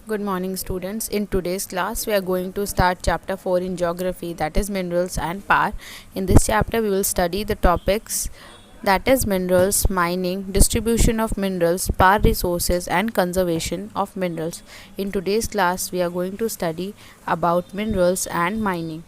Good morning, students. In today's class, we are going to start chapter 4 in geography, that is minerals and power. In this chapter, we will study the topics that is minerals, mining, distribution of minerals, power resources, and conservation of minerals. In today's class, we are going to study about minerals and mining.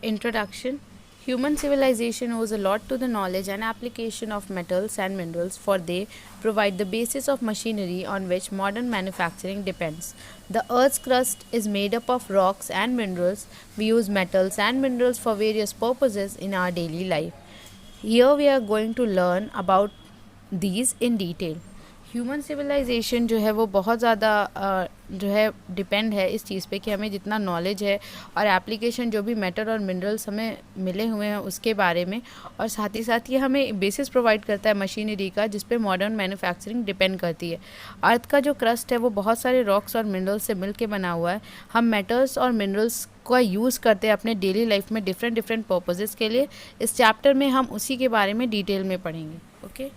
Introduction. Human civilization owes a lot to the knowledge and application of metals and minerals, for they provide the basis of machinery on which modern manufacturing depends. The Earth's crust is made up of rocks and minerals. We use metals and minerals for various purposes in our daily life. Here we are going to learn about these in detail. Human civilisation जो है वो बहुत ज़्यादा जो है depend है इस चीज़ पे कि हमें जितना नॉलेज है और एप्लीकेशन जो भी मेटल और मिनरल्स हमें मिले हुए हैं उसके बारे में, और साथ ही साथ ये हमें बेसिस प्रोवाइड करता है मशीनरी का जिस पे मॉडर्न मैन्युफैक्चरिंग डिपेंड करती है। अर्थ का जो क्रस्ट है वो बहुत सारे रॉक्स और मिनरल्स से मिल के बना हुआ है। हम मेटल्स और मिनरल्स का यूज़ करते हैं अपने डेली लाइफ में डिफरेंट पर्पसेस के लिए। इस चैप्टर में हम उसी के बारे में डिटेल में पढ़ेंगे। Okay,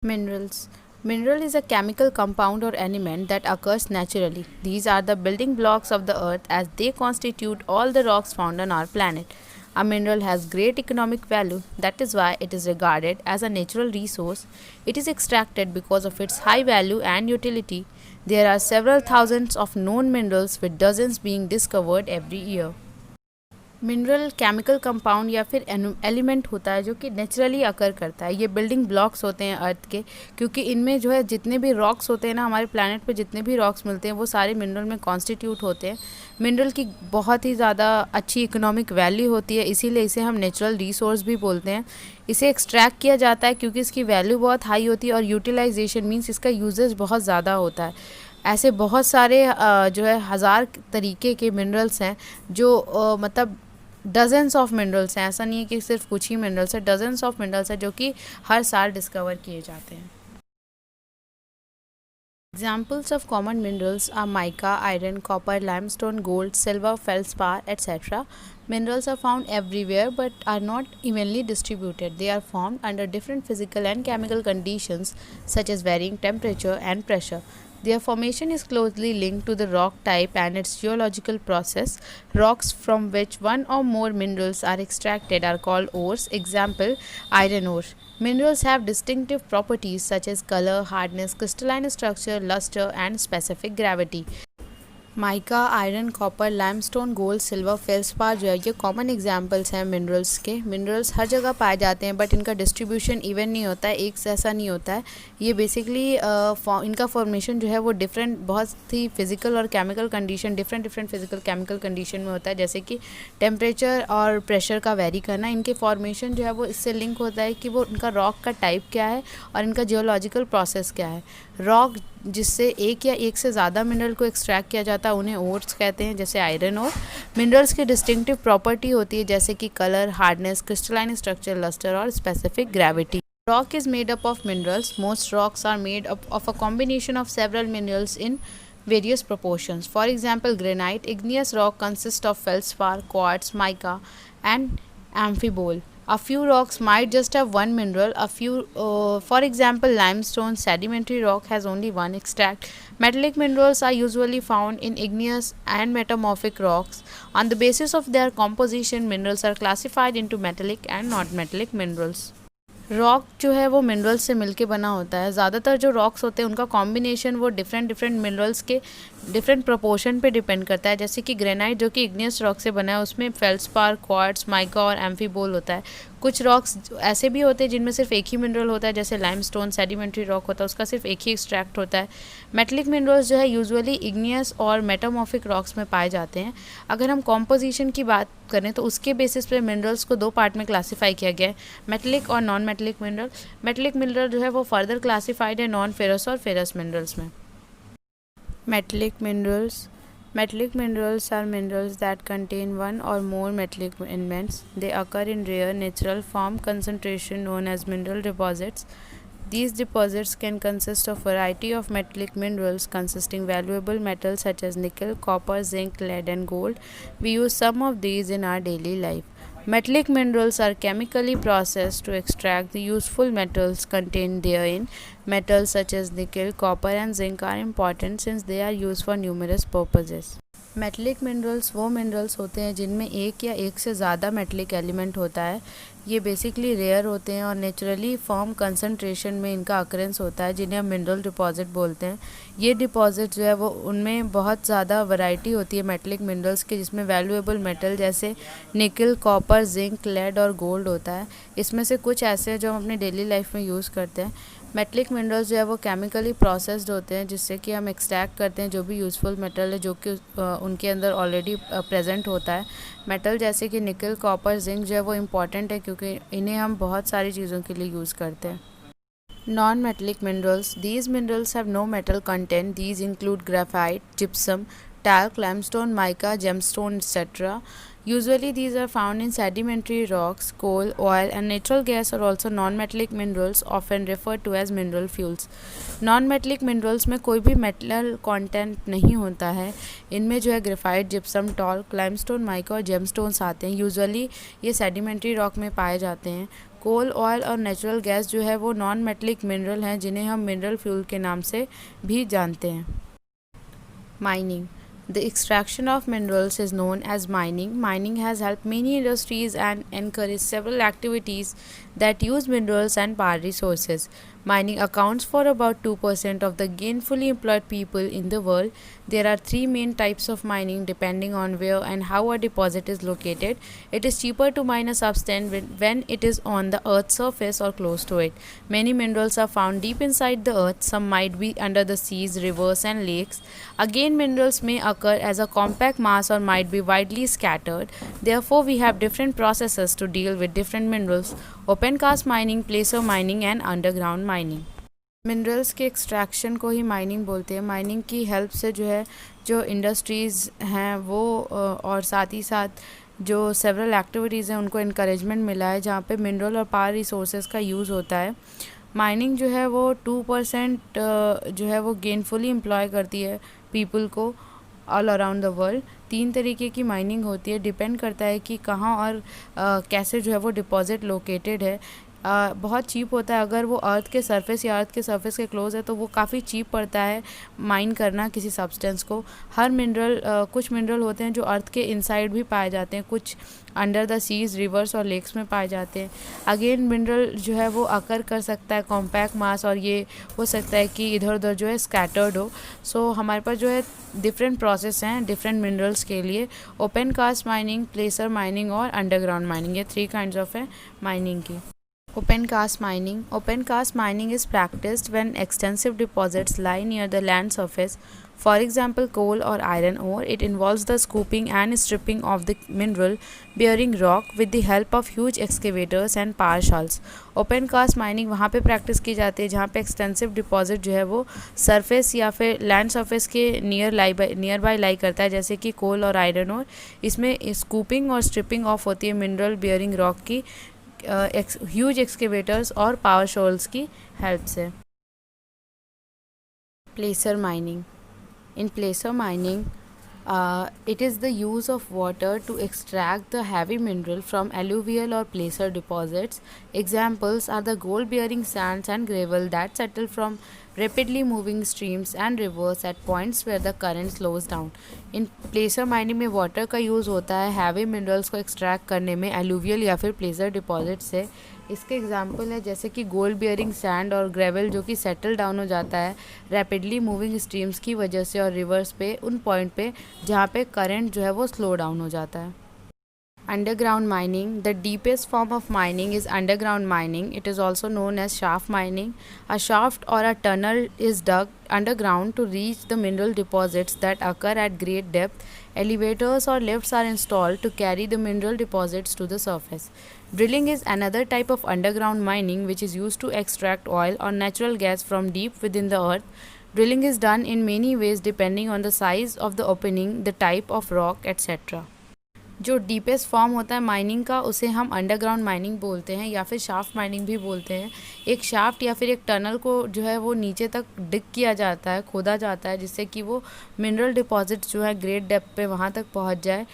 minerals. Mineral is a chemical compound or element that occurs naturally. These are the building blocks of the earth as they constitute all the rocks found on our planet. A mineral has great economic value, that is why it is regarded as a natural resource. It is extracted because of its high value and utility. There are several thousands of known minerals with dozens being discovered every year. Mineral chemical compound या फिर element होता है जो कि naturally अकर करता है। ये building blocks होते हैं अर्थ के, क्योंकि इनमें जो है जितने भी रॉक्स होते हैं ना, हमारे प्लैनेट पे जितने भी रॉक्स मिलते हैं वो सारे मिनरल में कॉन्स्टिट्यूट होते हैं। मिनरल की बहुत ही ज़्यादा अच्छी इकोनॉमिक वैल्यू होती है, इसीलिए इसे हम नेचुरल रिसोर्स भी बोलते हैं। इसे एक्सट्रैक्ट किया जाता है क्योंकि इसकी वैल्यू बहुत हाई होती है और यूटिलाइजेशन मीन्स इसका यूजेज बहुत ज़्यादा होता है। ऐसे बहुत सारे जो है हज़ार तरीके के मिनरल्स हैं जो मतलब डजन्स ऑफ मिनरल्स हैं। ऐसा नहीं है कि सिर्फ कुछ ही मिनरल्स है, डजन्स ऑफ मिनरल्स है जो कि हर साल डिस्कवर किए जाते हैं। Examples of common minerals are mica, iron, copper, limestone, gold, silver, feldspar, etc. Minerals are found everywhere but are not evenly distributed. They are formed under different physical and chemical conditions such as varying temperature and pressure. Their formation is closely linked to the rock type and its geological process. Rocks from which one or more minerals are extracted are called ores. Example, iron ore. Minerals have distinctive properties such as color, hardness, crystalline structure, luster, and specific gravity. Mica, iron, copper, limestone, gold, silver, felspar जो है ये common examples हैं minerals के। Minerals हर जगह पाए जाते हैं बट इनका डिस्ट्रीब्यूशन इवन नहीं होता है, एक जैसा नहीं होता है। ये बेसिकली इनका फॉर्मेशन जो है वो डिफरेंट बहुत ही फिजिकल और chemical condition different physical chemical condition में होता है, जैसे कि टेम्परेचर और प्रेशर का वेरी करना। इनके फॉर्मेशन जो है वो इससे लिंक होता है कि वो इनका रॉक का टाइप क्या है और इनका जियोलॉजिकल प्रोसेस क्या है। रॉक जिससे एक या एक से ज़्यादा मिनरल को एक्सट्रैक्ट किया जाता है उन्हें ओर्स कहते हैं, जैसे आयरन ओर। मिनरल्स की डिस्टिंक्टिव प्रॉपर्टी होती है जैसे कि colour, hardness, crystalline structure, lustre और specific gravity. Rock is made up of minerals. Most rocks are made up of a combination of several minerals in various proportions. For example, granite, igneous rock consists of feldspar, quartz, mica, and amphibole. A few rocks might just have one mineral. For example, limestone sedimentary rock has only one extract. Metallic minerals are usually found in igneous and metamorphic rocks. On the basis of their composition, minerals are classified into metallic and non-metallic minerals. Rock जो है वो minerals से मिलके बना होता है। ज़्यादातर जो रॉक्स होते हैं उनका कॉम्बिनेशन वो डिफरेंट मिनरल्स के डिफरेंट प्रोपोर्शन पे डिपेंड करता है, जैसे कि ग्रेनाइट जो कि इग्नियस रॉक से बना है उसमें फेल्सपार, क्वार्ट्स, माइका और एम्फीबोल होता है। कुछ रॉक्स ऐसे भी होते हैं जिनमें सिर्फ एक ही मिनरल होता है, जैसे लाइमस्टोन सेडिमेंट्री रॉक होता है, उसका सिर्फ एक ही एक्सट्रैक्ट होता है। मेटलिक मिनरल्स जो है यूजुअली इग्नियस और मेटामॉर्फिक रॉक्स में पाए जाते हैं। अगर हम कॉम्पोजिशन की बात करें तो उसके बेसिस पे मिनरल्स को दो पार्ट में क्लासीफाई किया गया है, मेटलिक और non metallic mineral. Metallic mineral जो है वो फर्दर क्लासीफाइड है नॉन फेरस और फेरस मिनरल्स में। Metallic minerals. Metallic minerals are minerals that contain one or more metallic elements. They occur in rare natural form concentration known as mineral deposits. These deposits can consist of variety of metallic minerals consisting valuable metals such as nickel, copper, zinc, lead and gold. We use some of these in our daily life. Metallic minerals are chemically processed to extract the useful metals contained therein. Metals such as nickel, copper, and zinc are important since they are used for numerous purposes. Metallic minerals वो minerals होते हैं जिनमें एक या एक से ज़्यादा metallic element होता है। ये बेसिकली रेयर होते हैं और नेचुरली फॉर्म कंसंट्रेशन में इनका अकरेंस होता है, जिन्हें हम मिनरल डिपॉजिट बोलते हैं। ये डिपॉजिट जो है वो उनमें बहुत ज़्यादा वैरायटी होती है मेटलिक मिनरल्स की, जिसमें वैल्यूएबल मेटल जैसे निकल, कॉपर, जिंक, लेड और गोल्ड होता है। इसमें से कुछ ऐसे हैं जो हम अपनी डेली लाइफ में यूज़ करते हैं। मेटलिक मिनरल्स जो है वो केमिकली प्रोसेस्ड होते हैं, जिससे कि हम एक्सट्रैक्ट करते हैं जो भी यूज़फुल मेटल है जो कि उनके अंदर ऑलरेडी प्रेजेंट होता है। मेटल जैसे कि निकल, कॉपर, जिंक जो है वो इम्पॉर्टेंट है क्योंकि इन्हें हम बहुत सारी चीज़ों के लिए यूज़ करते हैं। Non-metallic minerals. These minerals have no metal content. These include graphite, gypsum, talc, limestone, mica, gemstone, etc. Usually these are found in sedimentary rocks. Coal, oil and natural gas are also non-metallic minerals, often referred to as mineral fuels. Non-metallic minerals में कोई भी metal content नहीं होता है। इनमें जो है graphite, gypsum, talk, limestone, mica और जेमस्टोन्स आते हैं। यूजुअली ये सेडिमेंट्री रॉक में पाए जाते हैं। कोल, ऑयल और नेचुरल गैस जो है वो नॉन मेटलिक मिनरल हैं, जिन्हें हम मिनरल फ्यूल के नाम से भी जानते हैं। Mining. The extraction of minerals is known as mining. Mining has helped many industries and encouraged several activities that use minerals and power resources. Mining accounts for about 2% of the gainfully employed people in the world. There are three main types of mining depending on where and how a deposit is located. It is cheaper to mine a substance when it is on the earth's surface or close to it. Many minerals are found deep inside the earth. Some might be under the seas, rivers and lakes. Again, minerals may occur as a compact mass or might be widely scattered. Therefore, we have different processes to deal with different minerals: open cast mining, placer mining and underground mining. Minerals के extraction को ही mining बोलते हैं। Mining की help से जो है जो industries हैं वो और साथ ही साथ जो सेवरल एक्टिविटीज़ हैं उनको इनकरेजमेंट मिला है, जहाँ पे मिनरल और पावर रिसोर्सेज का यूज़ होता है। माइनिंग जो है वो 2% जो है वो गेनफुली एम्प्लॉय करती है पीपल को ऑल अराउंड द वर्ल्ड। 3 तरीके की माइनिंग होती है, डिपेंड करता है कि कहाँ और कैसे जो है वो डिपॉजिट लोकेटेड है। बहुत चीप होता है अगर वो अर्थ के सरफेस या अर्थ के सरफेस के क्लोज है, तो वो काफ़ी चीप पड़ता है माइन करना किसी सब्सटेंस को। हर मिनरल कुछ मिनरल होते हैं जो अर्थ के इनसाइड भी पाए जाते हैं, कुछ अंडर द सीज, रिवर्स और लेक्स में पाए जाते हैं। अगेन मिनरल जो है वो अकर कर सकता है कॉम्पैक्ट मास, और ये हो सकता है कि इधर उधर जो है स्कैटर्ड हो। सो हमारे पास जो है डिफरेंट प्रोसेस हैं डिफरेंट मिनरल्स के लिए: ओपन कास्ट माइनिंग, प्लेसर माइनिंग और अंडरग्राउंड माइनिंग। ये 3 काइंड्स ऑफ है माइनिंग की। Open cast mining. Open cast mining is practiced when extensive deposits lie near the land surface. For example, coal or iron ore. It involves the scooping and stripping of the mineral bearing rock with the help of huge excavators and power shovels. Open cast mining वहाँ पे practice की जाती है जहाँ पे extensive deposit जो है वो सरफेस या फिर लैंड सरफेस के नियर बाय लाई करता है, जैसे कि कोल और आयरन ओर। इसमें स्कूपिंग और स्ट्रिपिंग ऑफ होती है मिनरल बियरिंग रॉक की ह्यूज एक्सकेवेटर्स और पावर शोल्स की हेल्प से। Placer mining. In placer mining it is the use of water to extract the heavy mineral from alluvial or placer deposits. Examples are the gold bearing sands and gravel that settle from rapidly moving streams and rivers at points where the current slows down. In placer mining में water का use होता है heavy minerals को extract करने में alluvial या फिर प्लेसर deposit से। इसके एग्जांपल है जैसे कि गोल्ड बियरिंग सैंड और ग्रेवल जो कि सेटल डाउन हो जाता है रैपिडली मूविंग स्ट्रीम्स की वजह से, और रिवर्स पे उन पॉइंट पे जहाँ पे करंट जो है वो स्लो डाउन हो जाता है। Underground mining. The deepest form of mining is underground mining. It is also known as shaft mining. A shaft or a tunnel is dug underground to reach the mineral deposits that occur at great depth. Elevators or lifts are installed to carry the mineral deposits to the surface. Drilling is another type of underground mining which is used to extract oil or natural gas from deep within the earth. Drilling is done in many ways depending on the size of the opening, the type of rock, etc. जो deepest form होता है mining का उसे हम underground mining बोलते हैं या फिर शाफ्ट माइनिंग भी बोलते हैं। एक शाफ्ट या फिर एक टनल को जो है वो नीचे तक डिग किया जाता है, खोदा जाता है, जिससे कि वो मिनरल डिपॉजिट जो है ग्रेट डेप्थ पे वहाँ तक पहुँच जाए।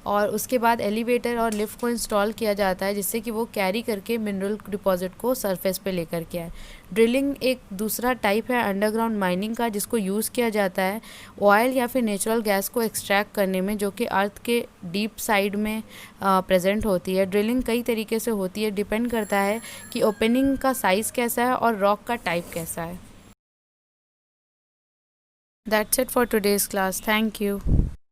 और उसके बाद एलिवेटर और लिफ्ट को इंस्टॉल किया जाता है जिससे कि वो कैरी करके मिनरल डिपॉजिट को सरफेस पे लेकर के आए। ड्रिलिंग एक दूसरा टाइप है अंडरग्राउंड माइनिंग का जिसको यूज़ किया जाता है ऑयल या फिर नेचुरल गैस को एक्सट्रैक्ट करने में, जो कि अर्थ के डीप साइड में प्रेजेंट होती है। ड्रिलिंग कई तरीके से होती है, डिपेंड करता है कि ओपनिंग का साइज़ कैसा है और रॉक का टाइप कैसा है। That's it for today's class. Thank you.